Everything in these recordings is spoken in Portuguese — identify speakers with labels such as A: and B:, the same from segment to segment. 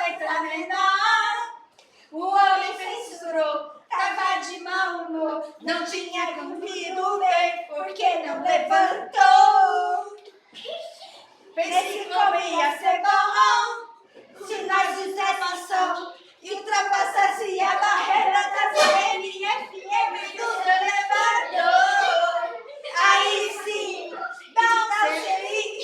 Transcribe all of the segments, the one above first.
A: letra menor. O homem censurou, tava de mau humor, não tinha comido bem, porque não levantou. Pensei como ia ser bom, se nós fizéssemos som e ultrapassasse a barreira das FM do elevador. Aí sim, não seria.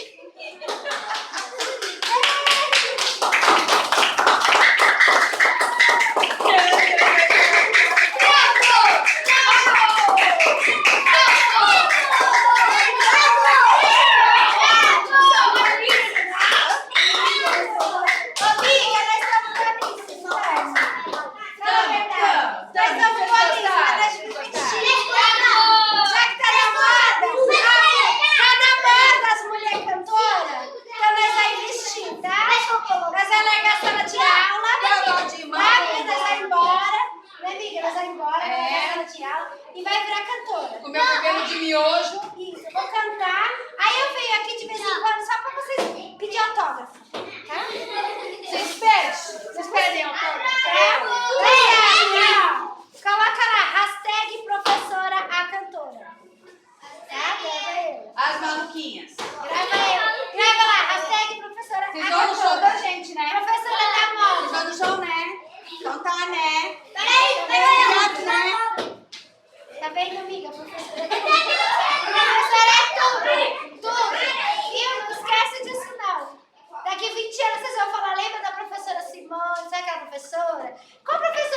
A: E vai virar cantora.
B: Com meu cabelo de miojo.
A: Isso, eu vou cantar. Aí eu venho aqui de vez em quando só pra vocês pedir autógrafo. Tá?
B: Vocês pedem autógrafo?
A: Coloca lá, hashtag professora a cantora. Tá? Grava eu.
B: As maluquinhas.
A: Grava eu. Grava lá, hashtag professora a
B: Vocês
A: cantora.
B: vão no show da gente, né?
A: Professora da moda.
B: Vocês vão no show, né? Então tá, né?
A: Peraí,
B: né?
A: Tá vendo, amiga? Professora é tudo. Tudo. Viu? Não esquece disso, não. Daqui 20 anos vocês vão falar, lembra da professora Simone? Sabe aquela professora? Qual professora?